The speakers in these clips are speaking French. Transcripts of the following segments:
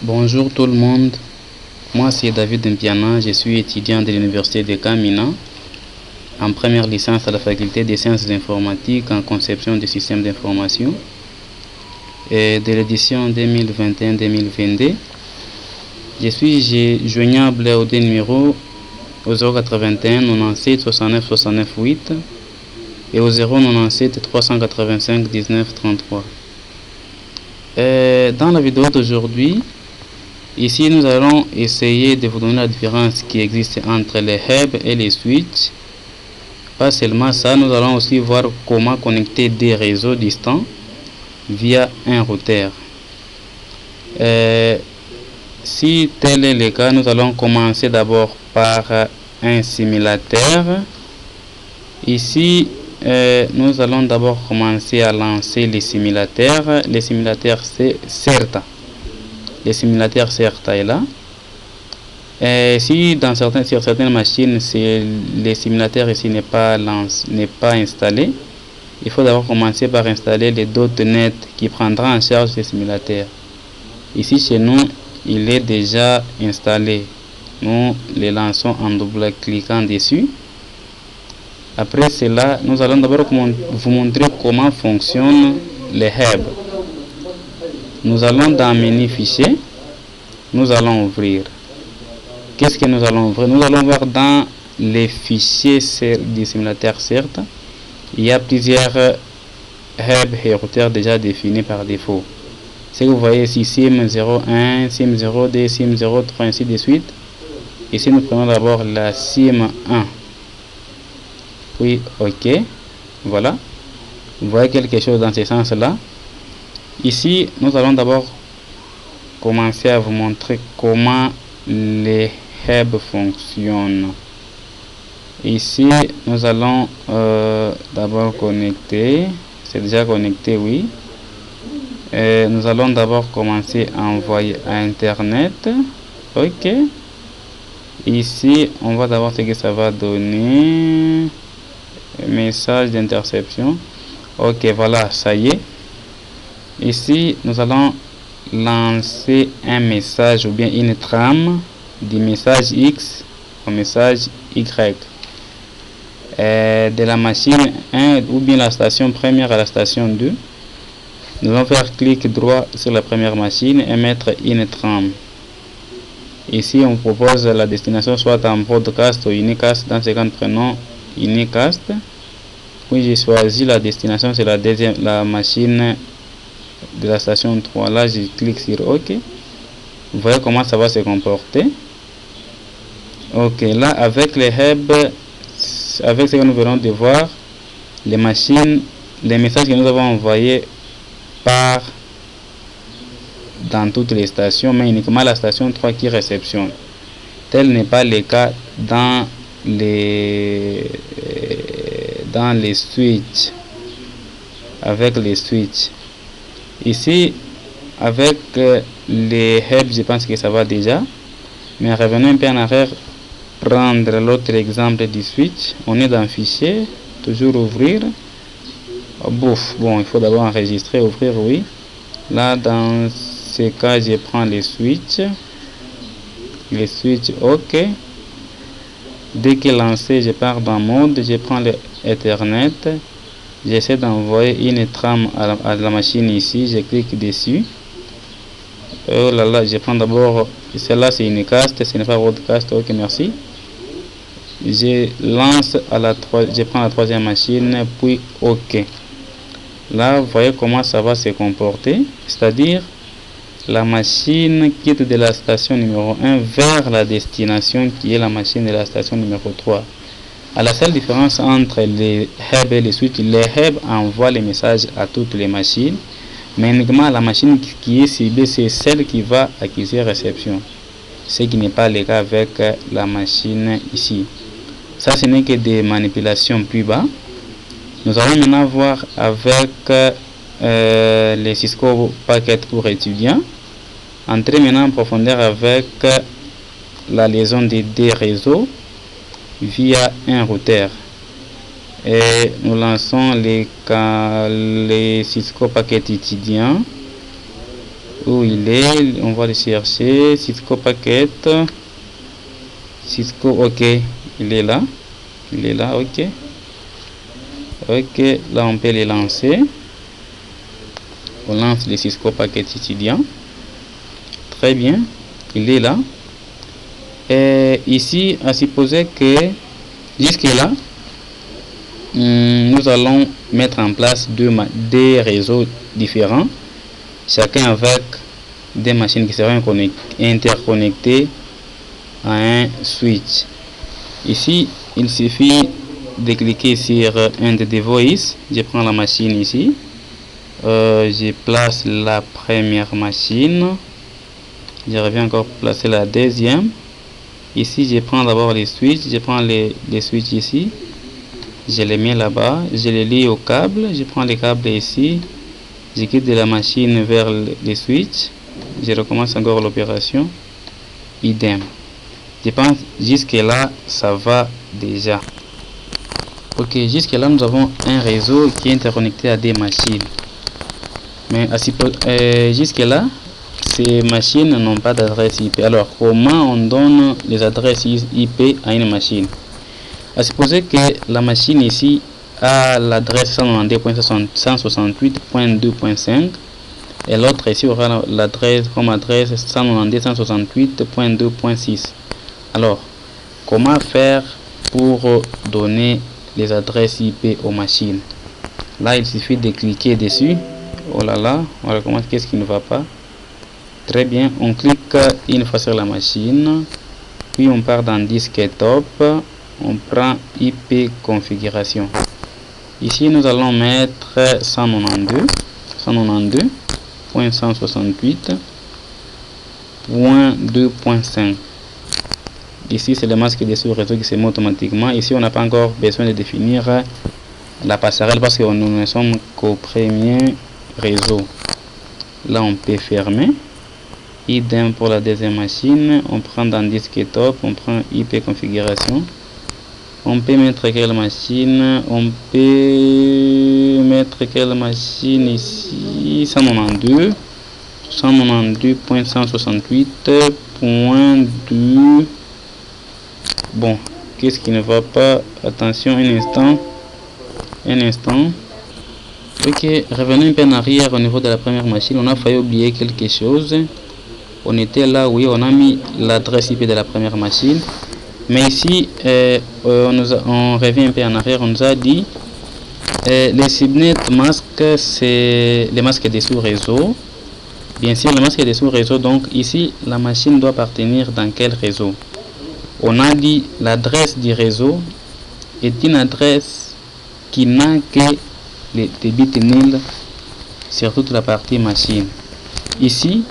Bonjour tout le monde, moi c'est David Mpiana, je suis étudiant de l'université de Kamina en première licence à la faculté des sciences informatiques en conception des systèmes d'information et de l'édition 2021-2022. Je suis joignable au numéro au 081 97 69 69 8 et au 097 385 19 33. Dans la vidéo d'aujourd'hui, ici nous allons essayer de vous donner la différence qui existe entre les hubs et les switches. Pas seulement ça, nous allons aussi voir comment connecter des réseaux distants via un routeur. Si tel est le cas, nous allons commencer d'abord par un simulateur. Ici, nous allons d'abord commencer à lancer les simulateurs. Les simulateurs, c'est CERTA. Le simulateur CERTA est là. Si sur certaines machines, le simulateur ici n'est pas installé, il faut d'abord commencer par installer les .NET qui prendra en charge les simulateurs. Ici chez nous, il est déjà installé. Nous le lançons en double-cliquant dessus. Après cela, nous allons d'abord vous montrer comment fonctionnent les hubs. Nous allons dans menu fichier, nous allons ouvrir. Qu'est-ce que nous allons ouvrir? Nous allons voir dans les fichiers du simulateur CERTA, il y a plusieurs hubs et routeurs déjà définis par défaut. Ce que vous voyez ici, SIM01, SIM02, SIM03, ainsi de suite. Ici, nous prenons d'abord la SIM1. Puis, OK. Voilà. Vous voyez quelque chose dans ce sens-là. Ici, nous allons d'abord commencer à vous montrer comment les hubs fonctionnent. Ici, nous allons d'abord connecter. C'est déjà connecté, oui. Nous allons d'abord commencer à envoyer à Internet. OK. Ici, on va d'abord ce que ça va donner. Message d'interception. OK, voilà, ça y est. Ici, nous allons lancer un message ou bien une trame du message X au message Y. De la machine 1 ou bien la station première à la station 2. Nous allons faire clic droit sur la première machine et mettre une trame. Ici, on propose la destination soit en broadcast ou unicast. Dans ce cas, nous prenons unicast. Puis j'ai choisi la destination, c'est la machine de la station 3. Là, je clique sur OK. Vous voyez comment ça va se comporter. OK, là, avec les hubs, avec ce que nous venons de voir, les machines, les messages que nous avons envoyés partent dans toutes les stations, mais uniquement la station 3 qui réceptionne. Tel n'est pas le cas dans les switches. Avec les switches. Ici, avec les hubs, je pense que ça va déjà. Mais revenons un peu en arrière, prendre l'autre exemple du switch. On est dans fichier, toujours ouvrir. Bon, il faut d'abord enregistrer, ouvrir, oui. Là, dans ce cas, je prends les switches. Les switches, OK. Dès qu'il est lancé, je pars dans mode, je prends le Ethernet. J'essaie d'envoyer une trame à la machine ici, je clique dessus. Oh là là, je prends d'abord, celle-là c'est unicast, ce n'est pas broadcast, OK, merci. Je lance je prends la troisième machine, puis OK. Là, vous voyez comment ça va se comporter, c'est-à-dire la machine quitte de la station numéro 1 vers la destination qui est la machine de la station numéro 3. À la seule différence entre les hubs et les switches, les hubs envoient les messages à toutes les machines, mais uniquement la machine qui est ciblée, c'est celle qui va accuser réception. Ce qui n'est pas le cas avec la machine ici. Ça, ce n'est que des manipulations plus bas. Nous allons maintenant voir avec les Cisco Packet pour étudiants. Entrer maintenant en profondeur avec la liaison des deux réseaux via un routeur. Et nous lançons les Cisco Packet étudiants. où il est, on va le chercher. Cisco Packet, Cisco, ok, il est là, ok, là on peut les lancer. On lance le Cisco Packet étudiant, très bien, il est là. Et ici, à supposer que jusque là, nous allons mettre en place deux réseaux différents, chacun avec des machines qui seront interconnectées à un switch. Ici, il suffit de cliquer sur un des devices. Je prends la machine ici, je place la première machine, je reviens encore placer la deuxième. Ici, je prends d'abord les switches, je prends les switches ici, je les mets là-bas, je les lie au câble, je prends les câbles ici, je quitte de la machine vers les switches, je recommence encore l'opération, idem. Je pense jusque là ça va déjà. Ok, jusque là nous avons un réseau qui est interconnecté à des machines, mais jusque là ces machines n'ont pas d'adresse IP. Alors comment on donne les adresses IP à une machine? À supposer que la machine ici a l'adresse 192.168.2.5 et l'autre ici aura l'adresse comme adresse 192.168.2.6. alors comment faire pour donner les adresses IP aux machines? Là il suffit de cliquer dessus. Oh là là, voilà comment, qu'est-ce qui ne va pas? Très bien, on clique une fois sur la machine, puis on part dans disque top, on prend IP configuration. Ici nous allons mettre 192.168.2.5. ici c'est le masque de sous-réseau qui se met automatiquement. Ici on n'a pas encore besoin de définir la passerelle parce que nous ne sommes qu'au premier réseau. Là on peut fermer. Idem pour la deuxième machine, on prend dans disque top, on prend IP configuration. On peut mettre quelle machine? On peut mettre quelle machine ici? 192.168.2. Bon, qu'est-ce qui ne va pas? Attention, un instant. Ok, revenons un peu en arrière au niveau de la première machine. On a failli oublier quelque chose. On était là, oui, on a mis l'adresse IP de la première machine. Mais ici, on revient un peu en arrière, on nous a dit les subnet masques, c'est les masques des sous-réseaux. Bien sûr, le masque des sous-réseaux, donc ici, la machine doit appartenir dans quel réseau? On a dit l'adresse du réseau est une adresse qui n'a que des bits nuls sur toute la partie machine. Ici,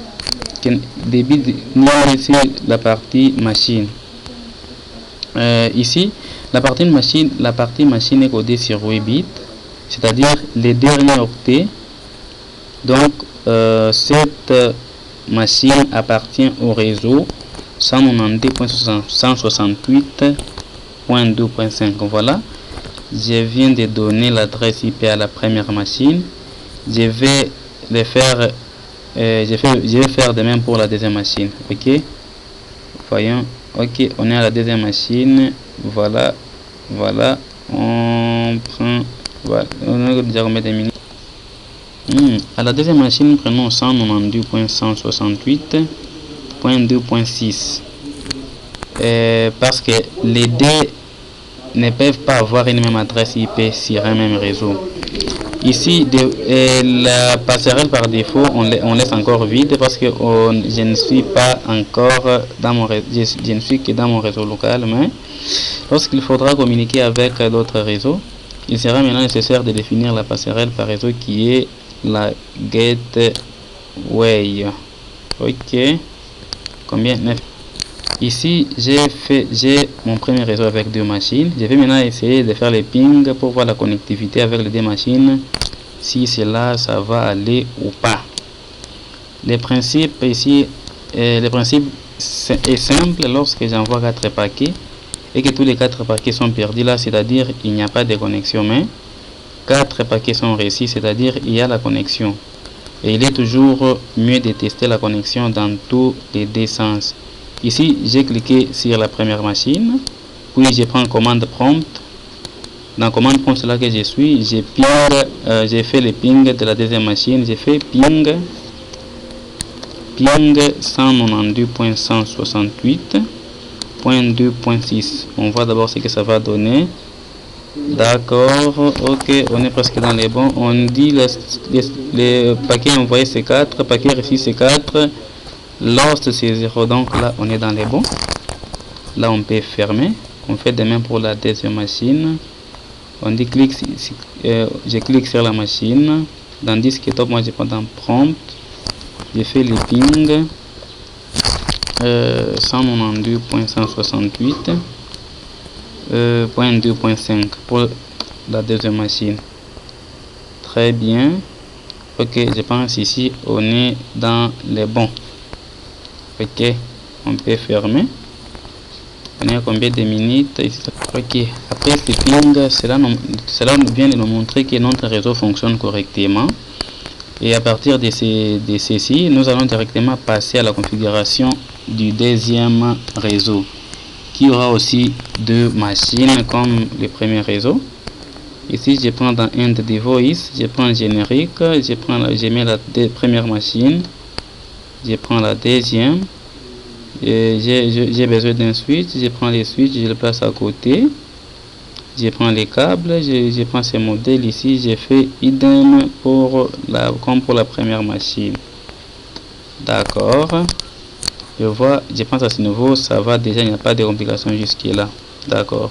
des bits nuls sur la partie machine. Ici, la partie machine est codée sur 8 bits, c'est-à-dire les derniers octets. Donc, cette machine appartient au réseau 192.168.2.5. Voilà, je viens de donner l'adresse IP à la première machine. Je vais faire de même pour la deuxième machine. Ok, voyons. Ok, on est à la deuxième machine. Voilà, on prend, voilà, on a déjà combien de minutes? À la deuxième machine, prenons 192.168.2.6 parce que les deux ne peuvent pas avoir une même adresse IP sur un même réseau. Ici, la passerelle par défaut, on laisse encore vide parce que je ne suis pas encore dans mon réseau, je ne suis que dans mon réseau local, mais lorsqu'il faudra communiquer avec d'autres réseaux, il sera maintenant nécessaire de définir la passerelle par réseau qui est la gateway. Ok, combien? 9. Ici j'ai mon premier réseau avec deux machines. Je vais maintenant essayer de faire les pings pour voir la connectivité avec les deux machines, si cela ça va aller ou pas. Le principe ici, est simple. Lorsque j'envoie 4 paquets et que tous les 4 paquets sont perdus là, c'est-à-dire il n'y a pas de connexion, mais 4 paquets sont réussis, c'est-à-dire il y a la connexion. Et il est toujours mieux de tester la connexion dans tous les deux sens. Ici, j'ai cliqué sur la première machine, puis je prends commande prompt. Dans commande prompt, c'est là que je suis, j'ai fait le ping de la deuxième machine, j'ai fait ping 192.168.2.6. On voit d'abord ce que ça va donner. D'accord, ok, on est presque dans les bons. On dit les paquets envoyés c'est 4, paquets reçus c'est 4, lost c'est 0, donc là on est dans les bons. Là on peut fermer. On fait de même pour la deuxième machine. On dit clique, je clique sur la machine. Dans desktop, moi je prends dans prompt. J'ai fait le ping 192.168.2.5 pour la deuxième machine. Très bien. Ok, je pense ici on est dans les bons. Ok, on peut fermer. On est à combien de minutes ici? Ok, après ce ping, cela vient de nous montrer que notre réseau fonctionne correctement. Et à partir de ceci, nous allons directement passer à la configuration du deuxième réseau, qui aura aussi deux machines comme le premier réseau. Ici, je prends dans End Device, je prends le générique, je mets la première machine, je prends la deuxième, j'ai besoin d'un switch, je prends les switches, je le place à côté. Je prends les câbles, je prends ce modèle ici, j'ai fait idem comme pour la première machine. D'accord. Je pense à ce niveau, ça va déjà, il n'y a pas de complications jusque là. D'accord.